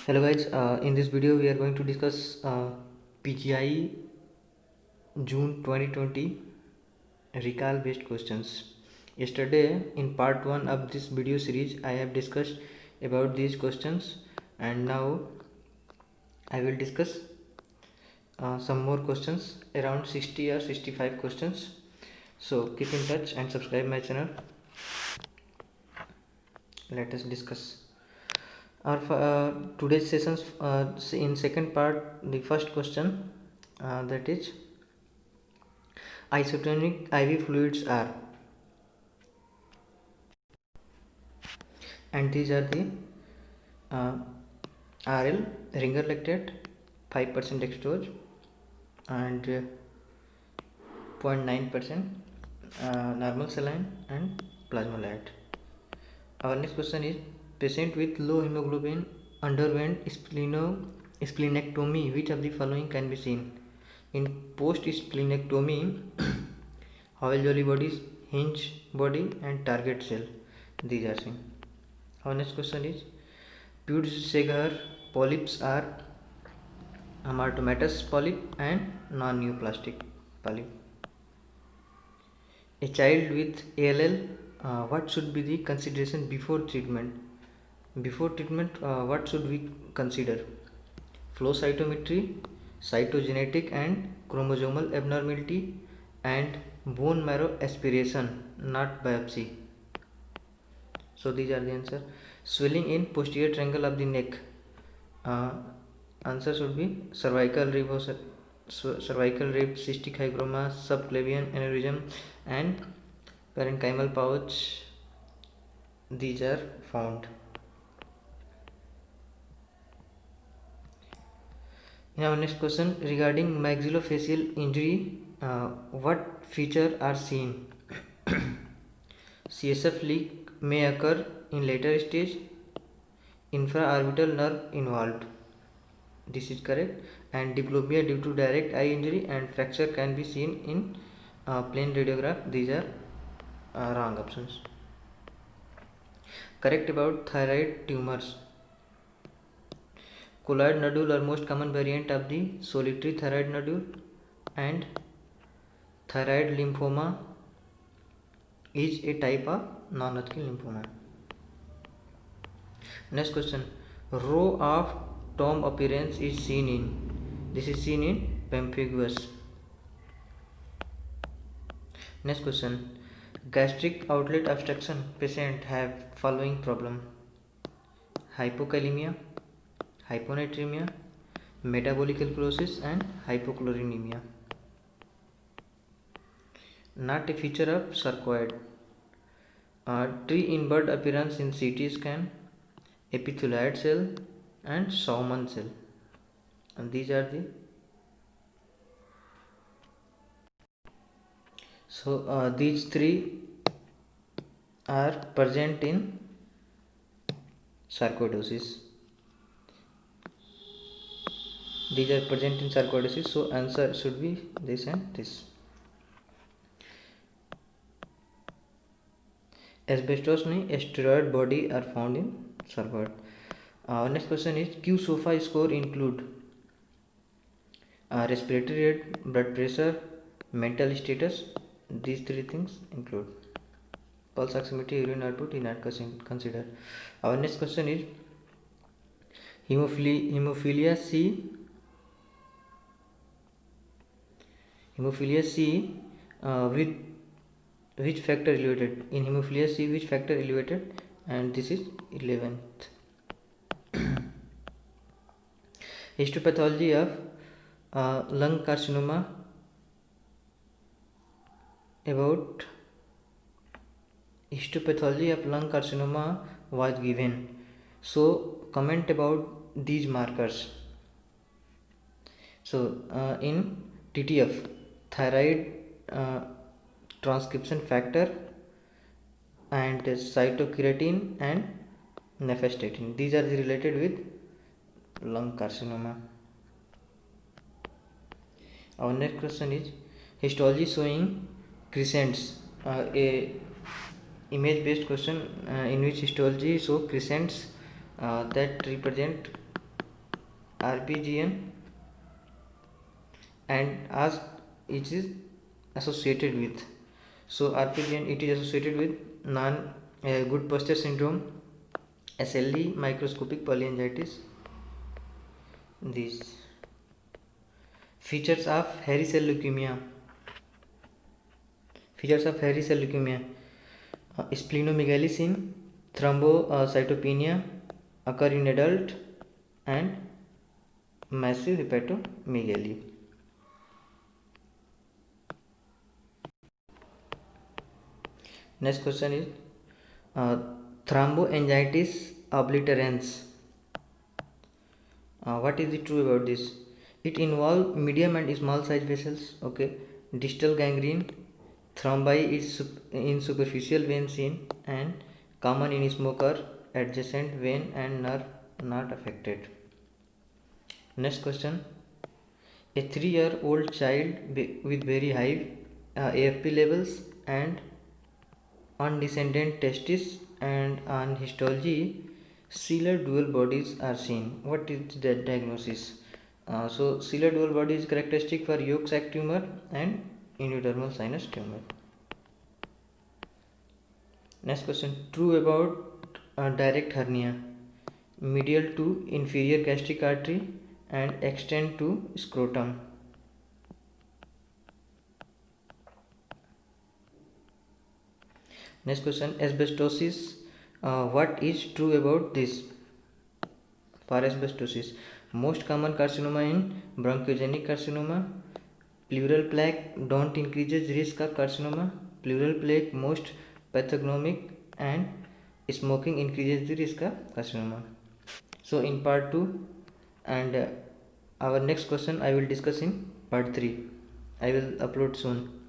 Hello guys, in this video we are going to discuss PGI June 2020 recall based questions. Yesterday in part 1 of this video series I have discussed about these questions, and now I will discuss some more questions, around 60 or 65 questions. So keep in touch and subscribe my channel. Let us discuss our today's sessions. In second part, the first question, that is isotonic IV fluids are, and these are the uh, RL ringer lactate 5% dextrose and 0.9% normal saline and plasmolate. Our next question is, patient with low hemoglobin underwent splenectomy. Which of the following can be seen? In post splenectomy, Howell-Jolly bodies, hinge body and target cell, these are seen. Our next question is, Peutz-Jeghers polyps are hamartomatous polyp and non-neoplastic polyp. A child with ALL, what should be the consideration before treatment? Before treatment, what should we consider? Flow cytometry, cytogenetic and chromosomal abnormality, and bone marrow aspiration, not biopsy. So these are the answer. Swelling in posterior triangle of the neck, uh, answer should be cervical rib, cystic hygroma, subclavian aneurysm and parenchymal pouch, these are found. Now next question, regarding maxillofacial injury, what feature are seen? CSF leak may occur in later stage, infraorbital nerve involved, this is correct, and diplopia due to direct eye injury and fracture can be seen in plain radiograph, these are wrong options. Correct about thyroid tumors. Colloid nodule are most common variant of the solitary thyroid nodule, and thyroid lymphoma is a type of non-Hodgkin lymphoma. Next question, row of tomb appearance is seen in, this is seen in pemphigus. Next question, gastric outlet obstruction patient have following problem: hypokalemia, hyponatremia, metabolic alkalosis and hypochlorinemia. Not a feature of sarcoid. Tree inbird appearance in CT scan, epithelioid cell and Schaumann cell, and these are the these three are present in sarcoidosis. These are present in sarcoidosis, so answer should be this and this. Asbestos नहीं, asteroid body are found in sarcoid. Next question is, Q-SOFA score include respiratory rate, blood pressure, mental status, these three things include. Pulse oximetry, urine output is not considered. Our next question is, hemophilia C with which factor elevated? In hemophilia C, which factor elevated? And this is 11th. Histopathology of lung carcinoma, about histopathology of lung carcinoma was given. So comment about these markers. So in TTF, thyroid transcription factor and cytokeratin and nephestatin, these are the related with lung carcinoma. Our next question is, histology showing crescents, a image based question in which histology show crescents that represent RPGN, and as it is associated with. So RPGN, it is associated with non good posture syndrome, SLE, microscopic polyangiitis. These features of hairy cell leukemia. Features of hairy cell leukemia: splenomegaly seen, thrombocytopenia occur in adult, and massive hepatomegaly. Next question is uh, thromboangiitis obliterans. What is it true about this? It involves medium and small size vessels. Okay, distal gangrene, thrombi is in superficial vein seen, and common in smoker, adjacent vein and nerve not affected. Next question: a 3-year-old child with very high AFP levels and on descendant testis and on histology, ciliar dual bodies are seen. What is the diagnosis? So, ciliar dual body is characteristic for yolk sac tumor and endodermal sinus tumor. Next question: true about direct hernia, medial to inferior gastric artery and extend to scrotum. Next question: asbestosis. What is true about this? For asbestosis, most common carcinoma in bronchogenic carcinoma. Pleural plaque don't increases risk of carcinoma. Pleural plaque most pathognomic, and smoking increases the risk of carcinoma. So in part 2, and our next question I will discuss in part 3. I will upload soon.